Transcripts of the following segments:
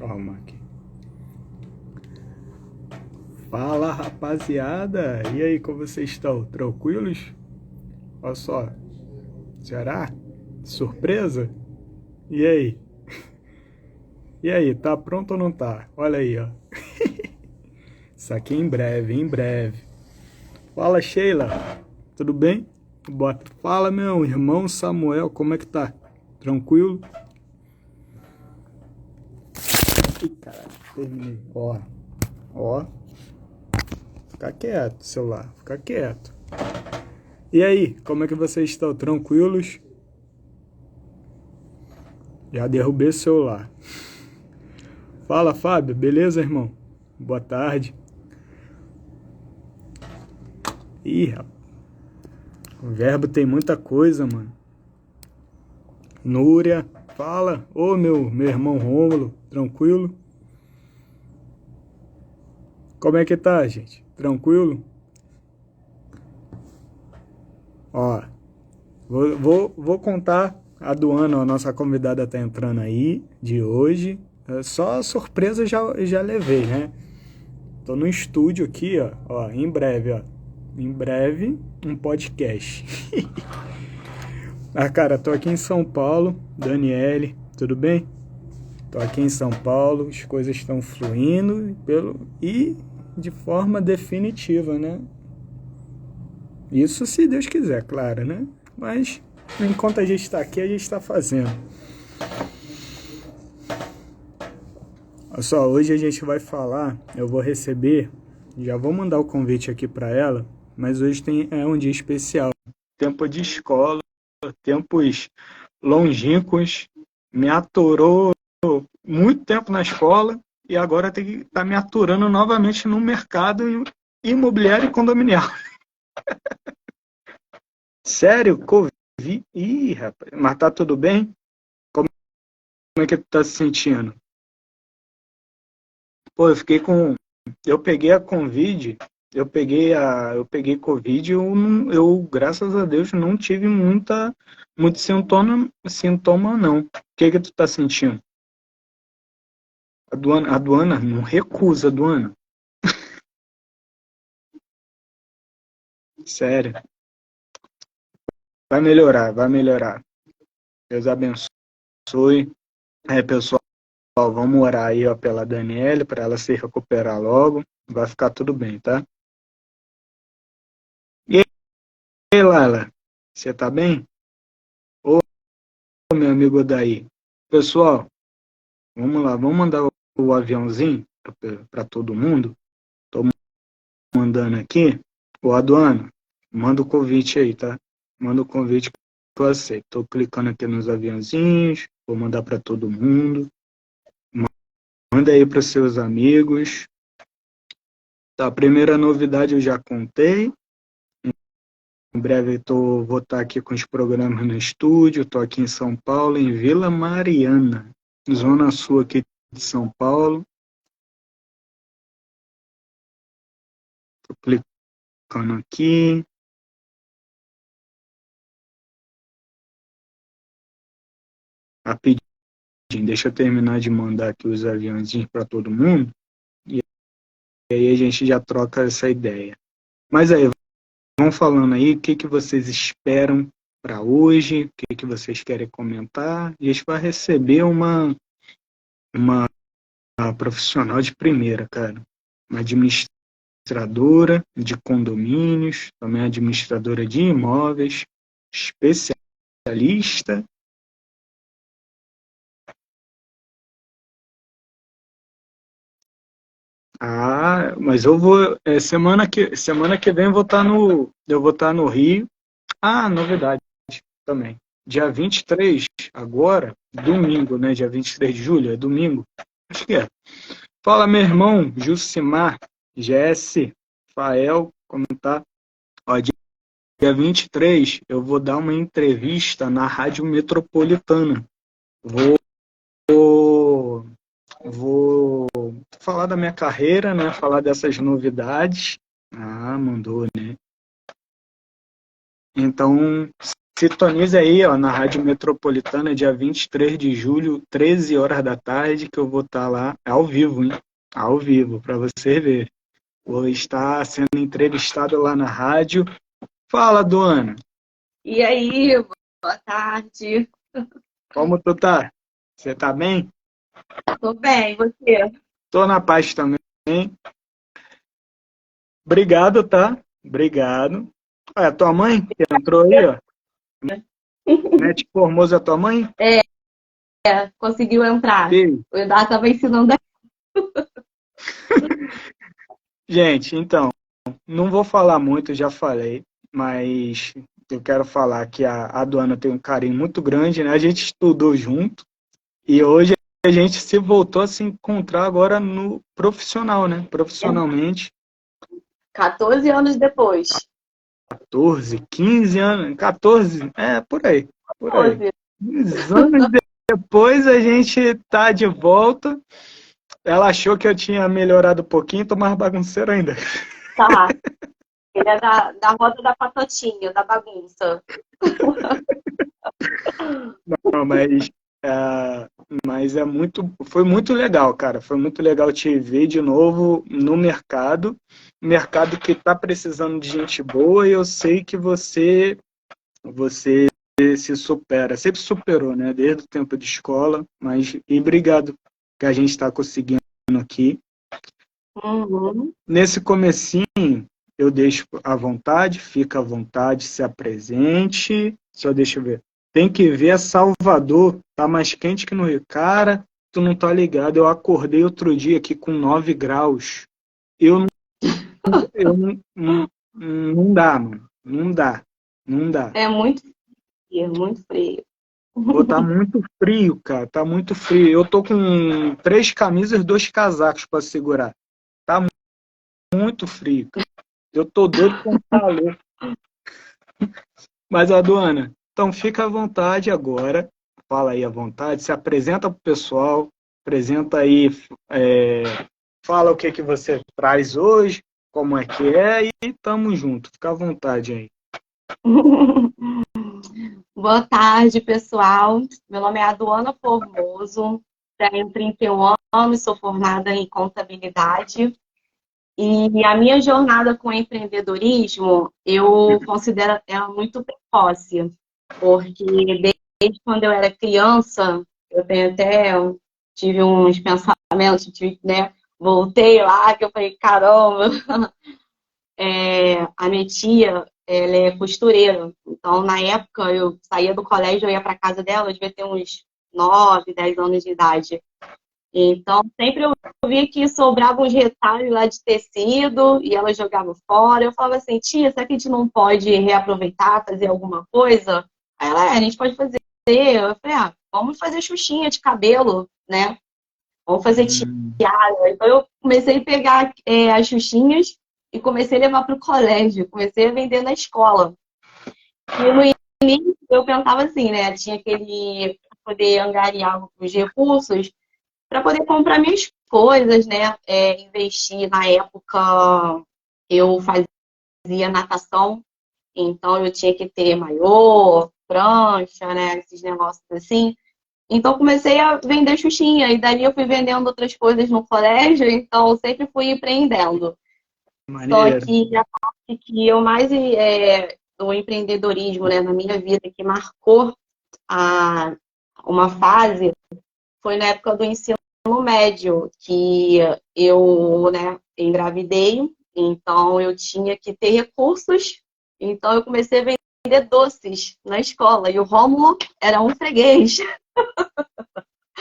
Calma aqui. Fala, rapaziada! E aí, como vocês estão? Tranquilos? Olha só. Será? Surpresa? E aí? E aí, tá pronto ou não tá? Olha aí, ó. Isso aqui em breve, em breve. Fala, Sheila. Tudo bem? Bota. Fala, meu irmão Samuel, como é que tá? Tranquilo? Ih, caralho, terminei. Ó, ó. Fica quieto, celular. Fica quieto. E aí, como é que vocês estão? Tranquilos? Já derrubei o celular. Fala, Fábio. Beleza, irmão? Boa tarde. Ih, rapaz. O verbo tem muita coisa, mano. Núria. Fala. Ô, meu irmão Rômulo. Tranquilo? Como é que tá, gente? Tranquilo? Ó, vou contar a do ano. A nossa convidada tá entrando aí, de hoje. Só surpresa já levei, né? Tô no estúdio aqui, ó, em breve, ó. Em breve, um podcast. Ah, cara, tô aqui em São Paulo, Daniele, tudo bem? Tô aqui em São Paulo, as coisas estão fluindo e de forma definitiva, né? Isso se Deus quiser, claro, né? Mas enquanto a gente está aqui, a gente está fazendo. Olha só, hoje a gente vai falar, eu vou receber, já vou mandar o convite aqui para ela, mas hoje é um dia especial. Tempo de escola, tempos longínquos, me aturou muito tempo na escola e agora tem que estar me aturando novamente no mercado imobiliário e condominial. Sério? Covid? Ih, rapaz, mas tá tudo bem? Como é que tu tá se sentindo? Pô, eu peguei a Covid, eu peguei Covid, eu, graças a Deus, não tive muito sintoma, não. O que tu tá sentindo? A Duana não recusa, Duana. Sério. Vai melhorar, vai melhorar. Deus abençoe. Pessoal, vamos orar aí, ó, pela Daniele, para ela se recuperar logo. Vai ficar tudo bem, tá? E aí, Laila, você tá bem? Ô, meu amigo daí. Pessoal, vamos lá, vamos mandar o aviãozinho para todo mundo. Tô mandando aqui. O Aduano, manda o convite aí, tá? Manda o convite que eu aceito. Tô clicando aqui nos aviãozinhos, vou mandar para todo mundo. Manda aí para seus amigos. Tá, a primeira novidade eu já contei. Em breve vou estar aqui com os programas no estúdio. Estou aqui em São Paulo, em Vila Mariana, zona sul aqui de São Paulo. Estou clicando aqui. Rapidinho, deixa eu terminar de mandar aqui os aviãozinhos para todo mundo. E aí a gente já troca essa ideia. Mas aí, vão falando aí o que vocês esperam para hoje, o que vocês querem comentar. A gente vai receber uma profissional de primeira, cara. Uma administradora de condomínios, também administradora de imóveis, especialista. Ah, mas eu vou semana que vem eu vou estar no Rio. Ah, novidade também. Dia 23 agora, domingo, né? Dia 23 de julho, é domingo. Acho que é. Fala, meu irmão, Jucimar, Jesse, Fael, como tá? Ó, dia 23 eu vou dar uma entrevista na Rádio Metropolitana. Vou, vou falar da minha carreira, né? Falar dessas novidades. Ah, mandou, né? Então, Sintonize aí, ó, na Rádio Metropolitana, dia 23 de julho, 13 horas da tarde, que eu vou estar lá ao vivo, hein? Ao vivo, para você ver. Vou estar sendo entrevistado lá na rádio. Fala, Duana. E aí, boa tarde. Como tu tá? Você tá bem? Tô bem, e você? Tô na paz também. Obrigado, tá? Obrigado. É, tua mãe que entrou aí, ó. Net Formosa, tua mãe? Conseguiu entrar. Sim. O Eduardo estava ensinando aqui. Gente, então, não vou falar muito, já falei, mas eu quero falar que a Duana tem um carinho muito grande, né? A gente estudou junto e hoje a gente se voltou a se encontrar agora no profissional, né? Profissionalmente, 14 anos depois. 14, 15 anos, 14, por aí, por aí. 12. 15 anos depois a gente tá de volta. Ela achou que eu tinha melhorado um pouquinho, tô mais bagunceiro ainda. Tá. Ele é da roda da patotinha, da bagunça. Não, mas foi muito legal, cara. Foi muito legal te ver de novo no mercado. Mercado que está precisando de gente boa e eu sei que você se supera. Sempre superou, né? Desde o tempo de escola. E obrigado que a gente está conseguindo aqui. Uhum. Nesse comecinho, eu deixo à vontade, fica à vontade, se apresente. Só deixa eu ver. Tem que ver Salvador, tá mais quente que no Rio. Cara, tu não tá ligado. Eu acordei outro dia aqui com 9 graus. Eu, não- não dá, mano. Não dá. Não dá. É muito frio. Pô, tá muito frio, cara. Tá muito frio. Eu tô com 3 camisas e 2 casacos para segurar. Tá muito frio, cara. Eu tô doido com calor. Mas, Aduana, então fica à vontade agora, fala aí à vontade, se apresenta para o pessoal, apresenta aí, é, fala o que que você traz hoje, como é que é, e tamo junto, fica à vontade aí. Boa tarde, pessoal. Meu nome é Aduana Formoso, tenho 31 anos, sou formada em contabilidade. E a minha jornada com o empreendedorismo, eu considero ela muito precoce, porque desde quando eu era criança, eu tenho até, tive uns pensamentos, né? Voltei lá, que eu falei, caramba, a minha tia, ela é costureira. Então, na época, eu saía do colégio, eu ia para casa dela, eu devia ter uns 9, 10 anos de idade. Então, sempre eu via que sobrava uns retalhos lá de tecido e ela jogava fora. Eu falava assim, tia, será que a gente não pode reaproveitar, fazer alguma coisa? Aí ela, a gente pode fazer. Eu falei, vamos fazer xuxinha de cabelo, né? Vamos fazer tiara. Então, eu comecei a pegar as xuxinhas e comecei a levar para o colégio. Comecei a vender na escola. E no início, eu pensava assim, né? Tinha aquele... poder angariar os recursos para poder comprar minhas coisas, né? Investir. Na época, eu fazia natação, então eu tinha que ter maiô, prancha, né? Esses negócios assim. Então comecei a vender xuxinha e dali eu fui vendendo outras coisas no colégio, então eu sempre fui empreendendo. Só Maneiro. que a parte que eu mais do empreendedorismo, né, na minha vida, que marcou a, uma fase, foi na época do ensino médio, que eu, né, engravidei, então eu tinha que ter recursos, então eu comecei a vender doces na escola, e o Rômulo era um freguês,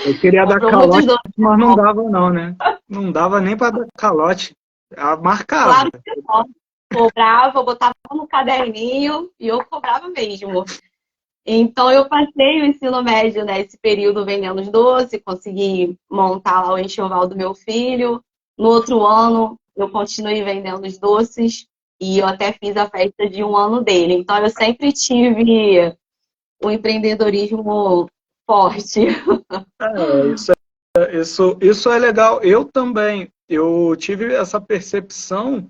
Eu queria dar comprou muitos calote, doces. mas não dava não, né? Não dava nem para dar calote. Ela marcava. Claro que não. Cobrava, botava no caderninho e eu cobrava mesmo. Então eu passei o ensino médio nesse período vendendo os doces, consegui montar lá o enxoval do meu filho. No outro ano eu continuei vendendo os doces e eu até fiz a festa de 1 ano dele. Então eu sempre tive o empreendedorismo forte. Isso é legal. Eu também. Eu tive essa percepção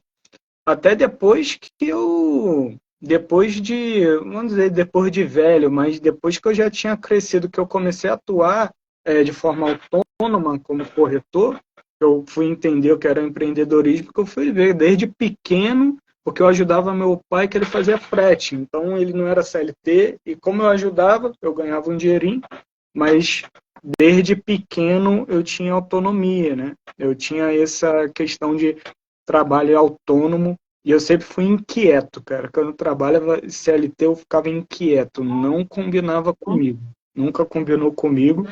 até depois que eu depois de, vamos dizer, depois de velho, mas depois que eu já tinha crescido, que eu comecei a atuar de forma autônoma como corretor, eu fui entender o que era empreendedorismo, que eu fui ver desde pequeno, porque eu ajudava meu pai que ele fazia frete, então ele não era CLT, e como eu ajudava, eu ganhava um dinheirinho, mas desde pequeno eu tinha autonomia, né? Eu tinha essa questão de trabalho autônomo e eu sempre fui inquieto, cara. Quando eu trabalhava CLT eu ficava inquieto, não combinava comigo, nunca combinou comigo.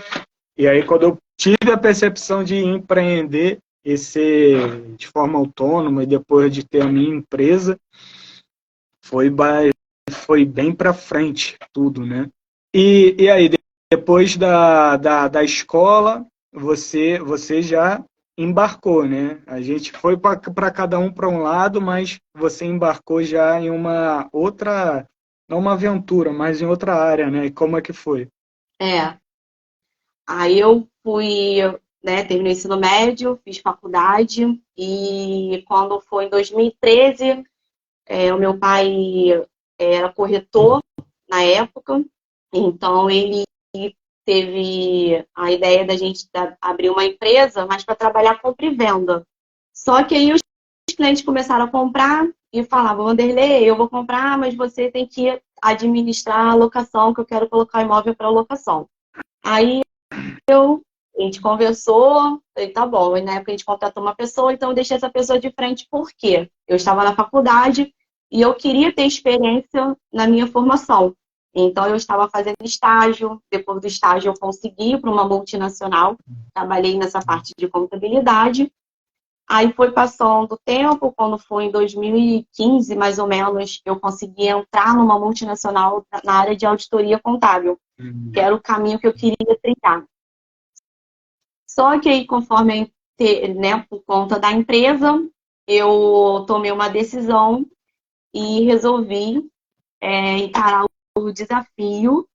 E aí quando eu tive a percepção de empreender e ser de forma autônoma e depois de ter a minha empresa, foi, foi bem para frente tudo, né? E aí, depois da escola, você já embarcou, né? A gente foi para cada um para um lado, mas você embarcou já em uma outra, não uma aventura, mas em outra área, né? E como é que foi? É. Aí eu fui, né, terminei o ensino médio, fiz faculdade e quando foi em 2013, o meu pai era corretor na época, então ele teve a ideia da gente abrir uma empresa, mas para trabalhar compra e venda. Só que aí os clientes começaram a comprar e falavam, Vanderlei, eu vou comprar, mas você tem que administrar a locação, que eu quero colocar o imóvel para locação. Aí a gente conversou, falei, tá bom. E na época a gente contratou uma pessoa, então eu deixei essa pessoa de frente porque eu estava na faculdade e eu queria ter experiência na minha formação. Então eu estava fazendo estágio, depois do estágio eu consegui ir para uma multinacional, trabalhei nessa parte de contabilidade. Aí foi passando o tempo, quando foi em 2015, mais ou menos, eu consegui entrar numa multinacional na área de auditoria contábil, que era o caminho que eu queria trilhar. Só que aí, conforme, né, por conta da empresa, eu tomei uma decisão e resolvi encarar o desafio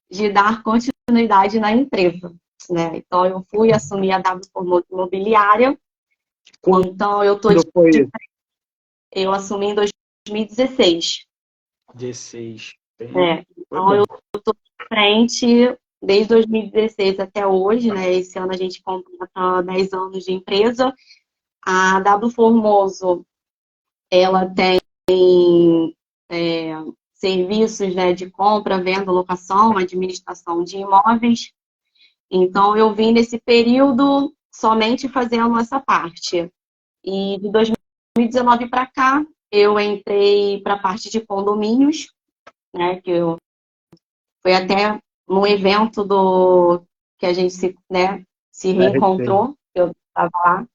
de dar continuidade na empresa, né? Então, eu fui assumir a W Formoso Imobiliária. Quando Então, foi isso? eu assumi em 2016. 16. Foi Então, eu bom. estou à frente desde 2016 até hoje, né? Esse ano a gente completa 10 anos de empresa. A W Formoso, ela tem é, serviços, né, de compra, venda, locação, administração de imóveis. Então, eu vim nesse período somente fazendo essa parte. E de 2019 para cá, eu entrei para a parte de condomínios, né, foi até no evento que a gente se RT. reencontrou, eu estava lá.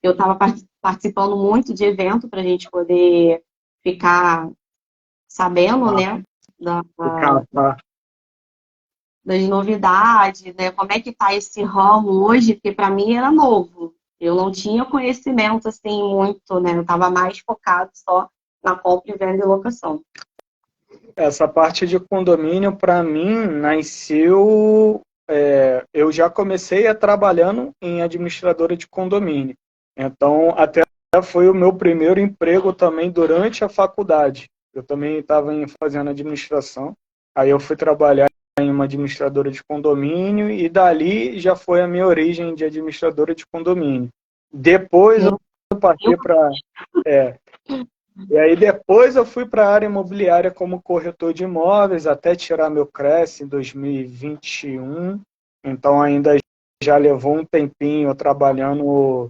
Eu estava participando muito de evento para a gente poder ficar sabendo, Tá. né, Tá. das novidades, né, como é que está esse ramo hoje, porque para mim era novo. Eu não tinha conhecimento assim muito, né? Eu estava mais focado só na compra e venda e locação. Essa parte de condomínio, para mim, nasceu. Eu já comecei trabalhando em administradora de condomínio. Então, até foi o meu primeiro emprego também durante a faculdade. Eu também estava fazendo administração. Aí eu fui trabalhar em uma administradora de condomínio e dali já foi a minha origem de administradora de condomínio. Depois eu passei para. E aí depois eu fui para a área imobiliária como corretor de imóveis, até tirar meu CRES em 2021. Então ainda já levou um tempinho trabalhando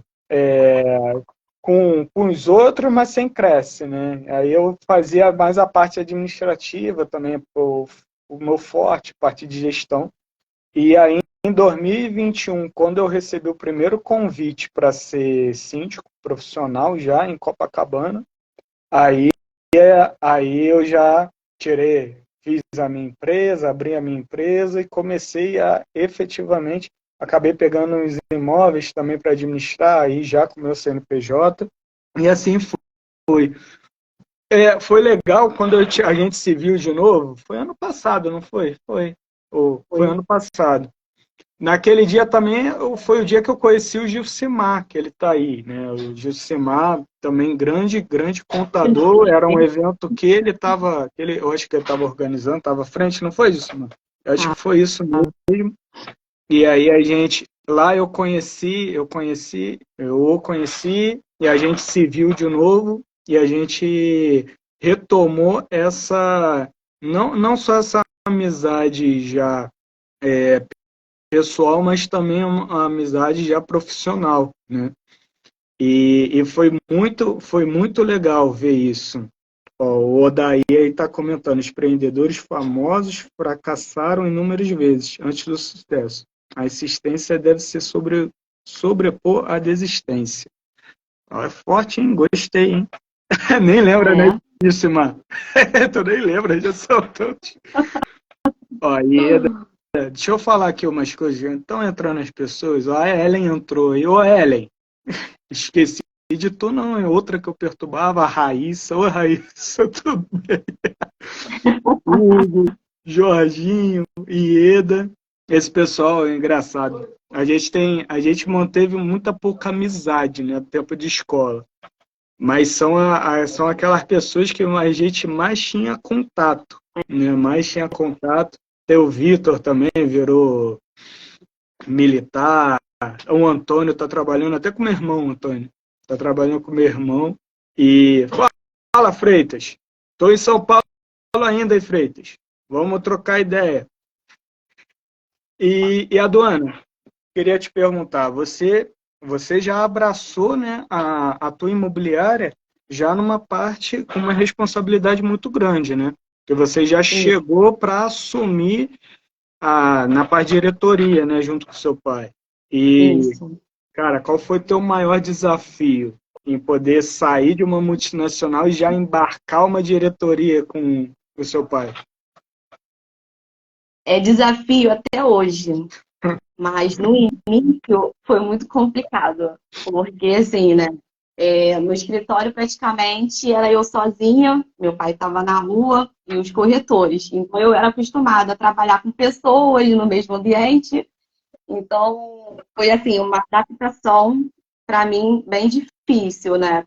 com os outros, mas sem CRES, né? Aí eu fazia mais a parte administrativa também, o meu forte, parte de gestão. E aí em 2021, quando eu recebi o primeiro convite para ser síndico profissional já em Copacabana, Aí, aí eu já fiz a minha empresa, abri a minha empresa e comecei a efetivamente, acabei pegando os imóveis também para administrar, aí já com o meu CNPJ, e assim foi. Foi legal quando a gente se viu de novo, foi ano passado, não foi? Foi ano passado. Naquele dia também foi o dia que eu conheci o Gilcimar, que ele está aí, né? O Gilcimar, também grande contador, era um evento que ele estava, eu acho que ele estava organizando, estava à frente, não foi, Gilcimar? Eu acho que foi isso mesmo. E aí a gente, lá eu o conheci, e a gente se viu de novo, e a gente retomou não só essa amizade já pessoal, mas também uma amizade já profissional, né? E foi muito legal ver isso. Ó, o Odaí aí está comentando, os empreendedores famosos fracassaram inúmeras vezes antes do sucesso. A insistência deve ser sobrepor a desistência. Ó, é forte, hein? Gostei, hein? Nem lembra, né, É. disso, mano? Tu nem lembra, já soltou. Ó, deixa eu falar aqui umas coisas. Estão entrando as pessoas. Ó, a Ellen entrou aí. Ô, Ellen, esqueci de tu, não. É outra que eu perturbava, a Raíssa. Ô, Raíssa, tudo bem? Hugo, Jorginho, Ieda. Esse pessoal é engraçado. A gente manteve muita pouca amizade, né? Tempo de escola. Mas são aquelas pessoas que a gente mais tinha contato, né? Mais tinha contato. Tem o Vitor também, virou militar. O Antônio está trabalhando até com meu irmão, Antônio. Está trabalhando com meu irmão. E fala, Freitas. Estou em São Paulo ainda, hein, Freitas. Vamos trocar ideia. E Aduana, queria te perguntar, você já abraçou, né, a tua imobiliária já numa parte com uma responsabilidade muito grande, né? Que você já chegou para assumir na parte de diretoria, né, junto com seu pai. E, Isso. cara, qual foi o teu maior desafio em poder sair de uma multinacional e já embarcar uma diretoria com o seu pai? É desafio até hoje, mas no início foi muito complicado, porque assim, né? No escritório praticamente era eu sozinha, meu pai estava na rua e os corretores. Então eu era acostumada a trabalhar com pessoas no mesmo ambiente. Então foi assim uma adaptação para mim bem difícil, né?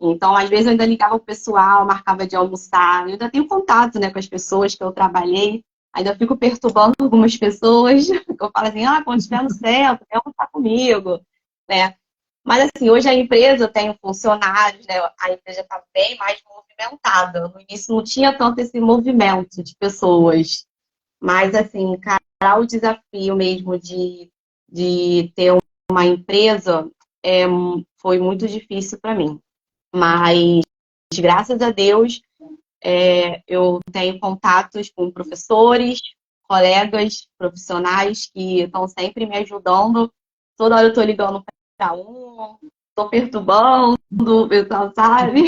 Então às vezes eu ainda ligava o pessoal, marcava de almoçar. Eu ainda tenho contato, né, com as pessoas que eu trabalhei. Ainda fico perturbando algumas pessoas. Eu falo assim, quando estiver no centro, quer almoçar comigo, né? Mas assim, hoje a empresa tem funcionários, né? A empresa está bem mais movimentada. No início não tinha tanto esse movimento de pessoas. Mas assim, encarar o desafio mesmo de ter uma empresa foi muito difícil para mim. Mas graças a Deus eu tenho contatos com professores, colegas profissionais que estão sempre me ajudando. Toda hora eu estou ligando para um, estou perturbando o pessoal, sabe?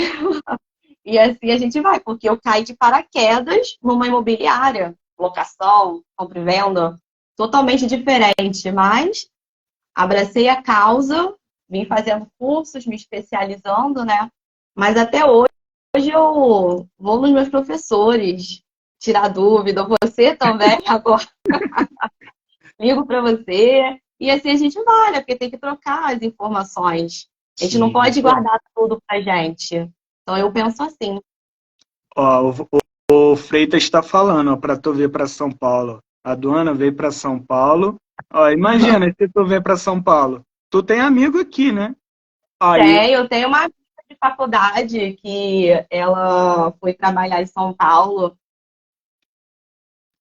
E assim a gente vai, porque eu caí de paraquedas numa imobiliária, locação, compra e venda, totalmente diferente, mas abracei a causa, vim fazendo cursos, me especializando, né? Mas até hoje eu vou nos meus professores tirar dúvida, você também agora ligo para você. E assim a gente vai, né? Porque tem que trocar as informações. A gente não Sim, pode isso é. guardar tudo pra gente. Então eu penso assim. Ó, o Freitas está falando, para tu vir para São Paulo. A Duana veio para São Paulo. Ó, imagina se tu vem para São Paulo. Tu tem amigo aqui, né? Aí, Eu tenho uma amiga de faculdade que ela foi trabalhar em São Paulo.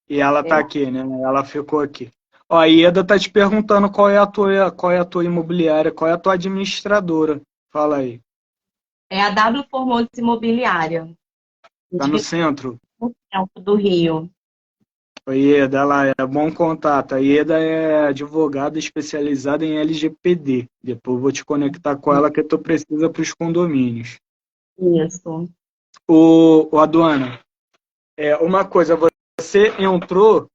e ela tá É, aqui, né? Ela ficou aqui. Ó, a Ieda tá te perguntando qual é a tua imobiliária, qual é a tua administradora. Fala aí. é a W Formosa Imobiliária, Tá no de centro? centro do Rio. A Ieda, ela é bom contato. A Ieda é advogada especializada em LGPD. Depois eu vou te conectar com ela que tu precisa para os condomínios. Isso. O Aduana, uma coisa, você entrou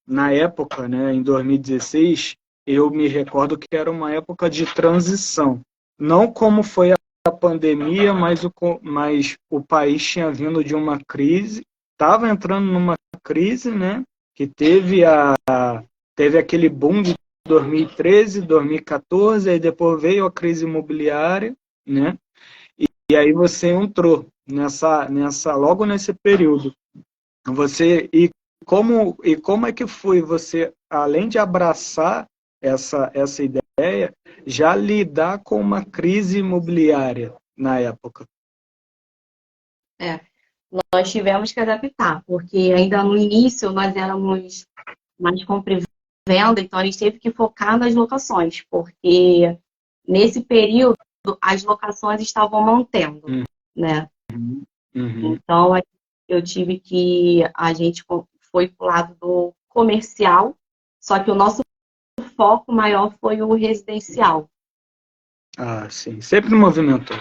na época, né, em 2016, eu me recordo que era uma época de transição. Não como foi a pandemia, mas o país tinha vindo de uma crise, estava entrando numa crise, né? que teve aquele boom de 2013, 2014, aí depois veio a crise imobiliária, né? E aí você entrou logo nesse período. Como é que foi você, além de abraçar essa ideia, já lidar com uma crise imobiliária na época? Nós tivemos que adaptar, porque ainda no início nós éramos mais compra e venda, então a gente teve que focar nas locações, porque nesse período as locações estavam mantendo, né? Uhum. Então a gente foi pro lado do comercial, só que o nosso foco maior foi o residencial. Ah, sim. Sempre movimentou.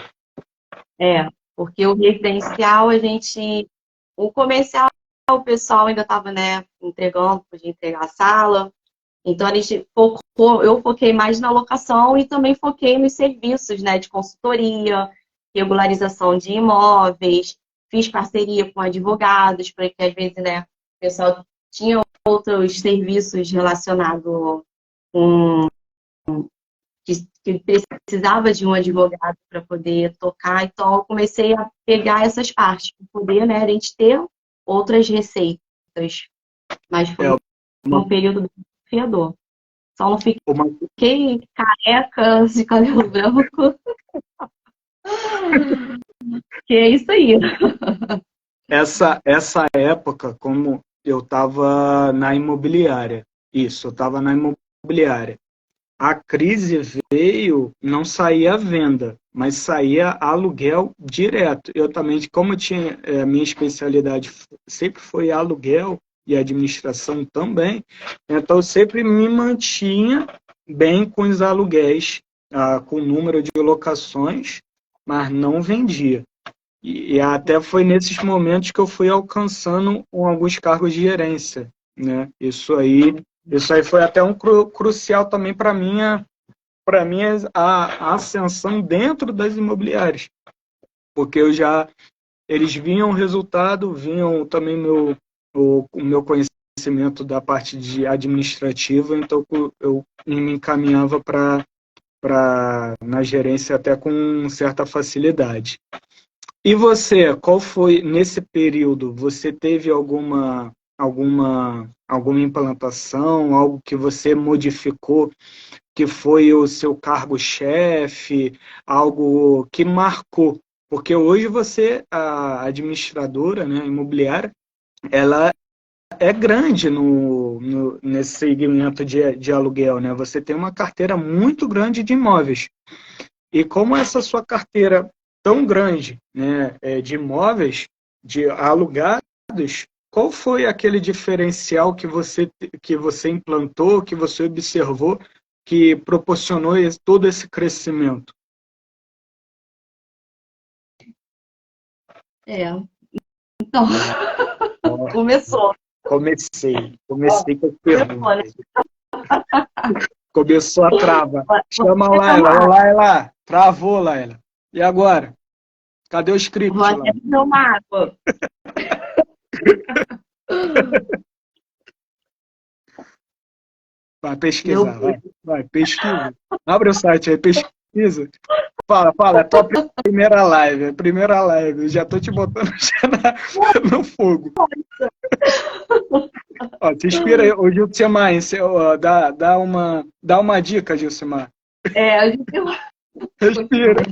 Porque o residencial o comercial o pessoal ainda estava, né, entregando, podia entregar a sala. Então eu foquei mais na locação e também foquei nos serviços, né, de consultoria, regularização de imóveis, fiz parceria com advogados, porque às vezes, né, o pessoal tinha outros serviços relacionados com que precisava de um advogado para poder tocar, então eu comecei a pegar essas partes para poder, né, a gente ter outras receitas, mas foi um período desafiador. Só não fiquei careca de cabelo branco, que é isso aí. Essa época, como eu estava na imobiliária, eu estava na imobiliária. A crise veio, não saía à venda, mas saía aluguel direto. Eu também, como tinha, a minha especialidade sempre foi aluguel e administração também, então eu sempre me mantinha bem com os aluguéis, com o número de locações, mas não vendia. E até foi nesses momentos que eu fui alcançando alguns cargos de gerência, né? Isso aí foi até um crucial também para minha a ascensão dentro das imobiliárias, porque eles viam o resultado, viam também o meu conhecimento da parte de administrativa, então eu me encaminhava na gerência até com certa facilidade. E você, qual foi, nesse período, você teve alguma implantação, algo que você modificou, que foi o seu cargo-chefe, algo que marcou? Porque hoje você, a administradora, né, imobiliária, ela é grande nesse segmento de aluguel, né? Você tem uma carteira muito grande de imóveis. E como essa sua carteira tão grande, né, de imóveis, de alugados, qual foi aquele diferencial que você implantou, que você observou, que proporcionou todo esse crescimento? Então, começou. Comecei com as perguntas. Começou a travar. Chama a Laila, Laila, travou, Laila. E agora? Cadê o script Vou lá? até beber uma água. Vai pesquisar, vai, pesquisa. Abre o site aí, pesquisa. Fala, é a tua primeira live. Eu já tô te botando já no fogo. Ó, te inspira aí, ô Gilcimar, dá uma dica, Gilcimar. A gente Respira.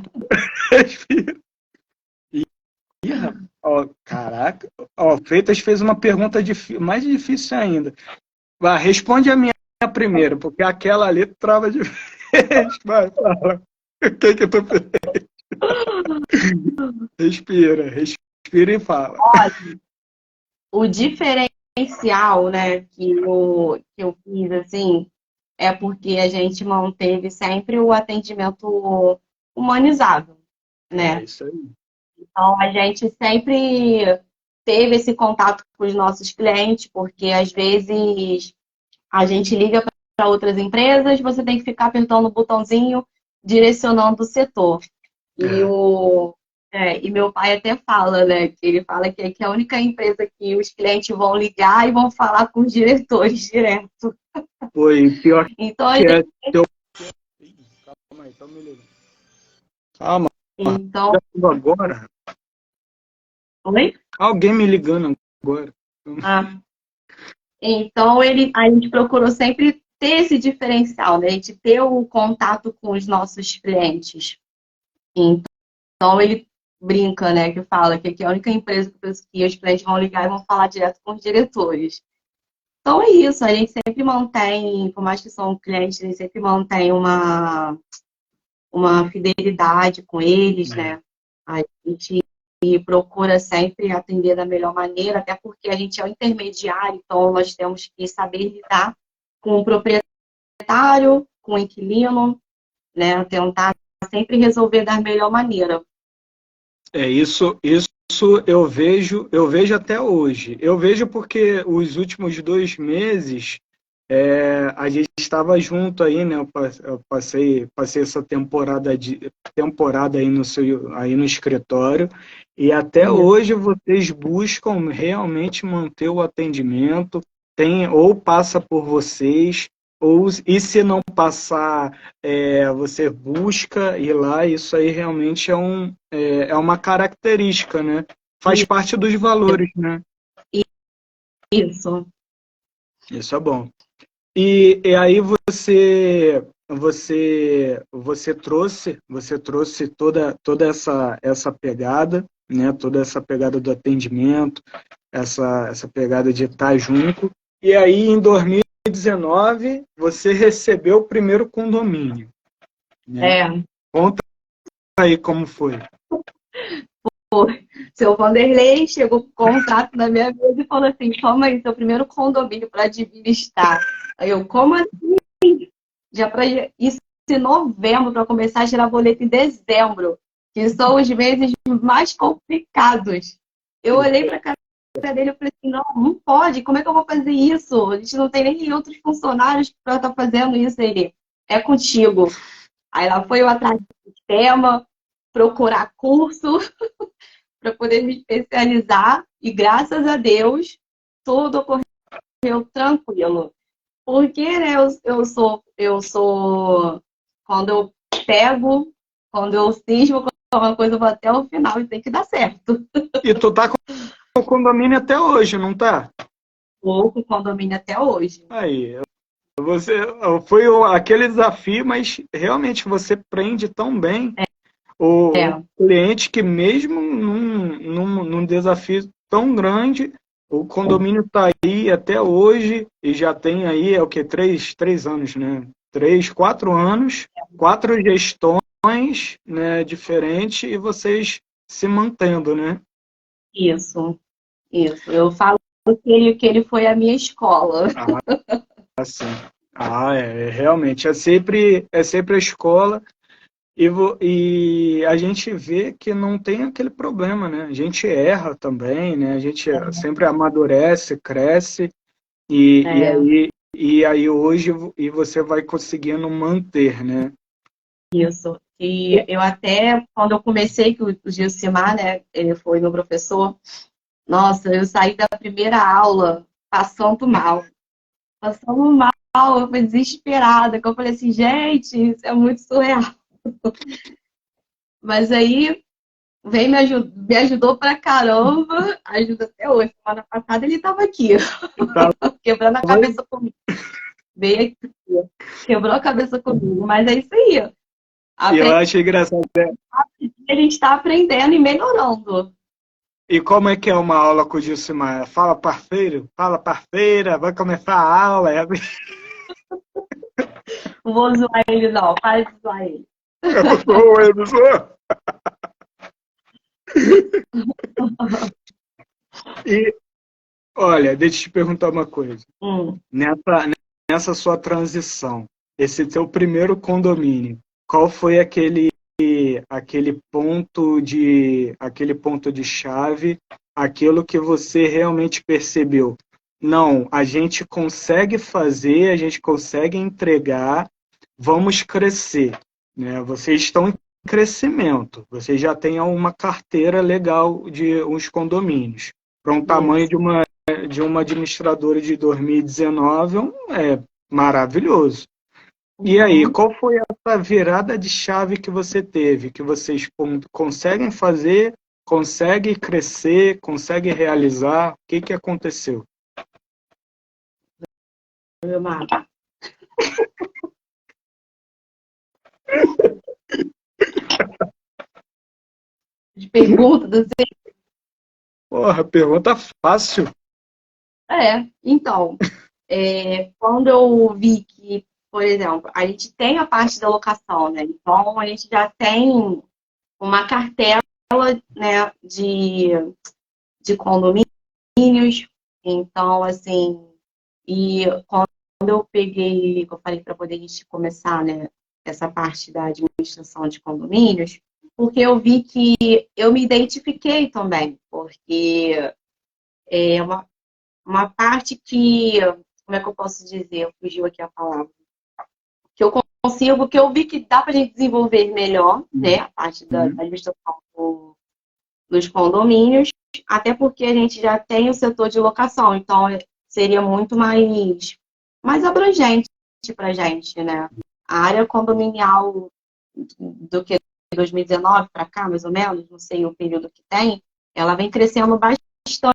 Ó, caraca. Ó, Freitas fez uma pergunta mais difícil ainda. Vai, responde a minha primeiro, porque aquela ali trava de vez. Vai, fala. O que tu fez? Respira e fala. Olha, o diferencial, né, que eu fiz, assim, é porque a gente manteve sempre o atendimento humanizado, né? É isso aí. Então, a gente sempre teve esse contato com os nossos clientes, porque às vezes a gente liga para outras empresas, você tem que ficar apertando o botãozinho direcionando o setor. E E meu pai até fala, né? Que ele fala que é a única empresa que os clientes vão ligar e vão falar com os diretores direto. Foi pior Então, a que é gente, teu. Ih, calma aí, tá me ligando. Calma, então, agora. oi? Alguém me ligando agora. Ah, então a gente procurou sempre ter esse diferencial, né? A gente ter o contato com os nossos clientes. Então ele brinca, né? Que fala que aqui é a única empresa que os clientes vão ligar e vão falar direto com os diretores. Então é isso, a gente sempre mantém, por mais que são clientes, a gente sempre mantém uma fidelidade com eles, É, né? A gente procura sempre atender da melhor maneira, até porque a gente é o intermediário, então nós temos que saber lidar com o proprietário, com o inquilino, né? Tentar sempre resolver da melhor maneira. isso eu vejo até hoje. Eu vejo porque os últimos 2 meses a gente estava junto aí, né? Eu passei essa temporada aí aí no escritório e até Isso, hoje vocês buscam realmente manter o atendimento, ou passa por vocês, e se não passar, você busca ir lá. Isso aí realmente é uma característica, né? Faz parte dos valores, né? isso. Isso é bom. E aí você trouxe toda essa pegada, né? Toda essa pegada do atendimento, essa pegada de estar junto. E aí em 2019 você recebeu o primeiro condomínio, né? É. Conta aí como foi. Seu Vanderlei chegou com o contrato na minha mesa e falou assim: toma aí seu primeiro condomínio para administrar. Aí eu, como assim? Já para isso em novembro, para começar a gerar boleto em dezembro, que são os meses mais complicados. Eu olhei para a cara dele e falei assim: não, não pode, como é que eu vou fazer isso? A gente não tem nem outros funcionários para estar fazendo isso. Ele, é contigo. Aí lá foi eu atrás do sistema, procurar curso para poder me especializar e graças a Deus tudo ocorreu tranquilo. Porque, né, eu sou, quando eu pego, quando eu cismo com uma coisa, eu vou até o final e tem que dar certo. E tu tá com o condomínio até hoje, não tá? Vou com o condomínio até hoje. Aí, você foi aquele desafio, mas realmente você prende tão bem o É, cliente que mesmo num desafio tão grande, o condomínio está aí até hoje e já tem aí, é o que, 3 anos, né? 4 anos, 4 gestões, né, diferentes e vocês se mantendo, né? isso, isso. Eu falo que ele foi a minha escola. Ah, assim. Realmente, é sempre a escola. E a gente vê que não tem aquele problema, né? A gente erra também, né? A gente sempre amadurece, cresce, e, e É, aí, e aí hoje você vai conseguindo manter, né? isso. E eu até, quando eu comecei, que o Gilcimar, né, ele foi meu professor, nossa, eu saí da primeira aula passando mal. Passando mal, eu fui desesperada, que eu falei assim, gente, isso é muito surreal. Mas aí me ajudou pra caramba, ajuda até hoje. Semana passada ele tava aqui, Tá, quebrando a cabeça comigo. Veio aqui, quebrou a cabeça comigo, mas é isso aí. e eu Aprendi, acho engraçado, né? a gente tá aprendendo e melhorando. E como é que é uma aula com o Gilcimar? Fala, parceiro, fala, parceira, vai começar a aula. Não vou zoar ele, não, para de zoar ele. Eu não sou. E, olha, deixa eu te perguntar uma coisa. Hum, Nessa sua transição, esse teu primeiro condomínio, qual foi aquele ponto de chave, aquilo que você realmente percebeu? Não, a gente consegue fazer, a gente consegue entregar, vamos crescer, né? Vocês estão crescimento. Você já tem uma carteira legal de uns condomínios. Para um tamanho Isso. de uma administradora de 2019, é maravilhoso. E aí, Uhum. qual foi essa virada de chave que você teve? Que vocês conseguem fazer, conseguem crescer, conseguem realizar? O que que aconteceu? Meu mapa. De perguntas, assim. Porra, pergunta fácil. Então, quando eu vi que, por exemplo, a gente tem a parte da locação, né? Então, a gente já tem uma cartela, né, de condomínios. Então, assim, e quando eu peguei, eu falei para poder a gente começar, né, essa parte da administração de condomínios, porque eu vi que eu me identifiquei também, porque é uma parte que, como é que eu posso dizer? Fugiu aqui a palavra. Que eu consigo, que eu vi que dá para a gente desenvolver melhor, né, a parte da Uhum. administração dos condomínios, até porque a gente já tem o setor de locação, então seria muito mais abrangente para a gente, né? A área condominial do que 2019 para cá, mais ou menos, não sei o período que tem, ela vem crescendo bastante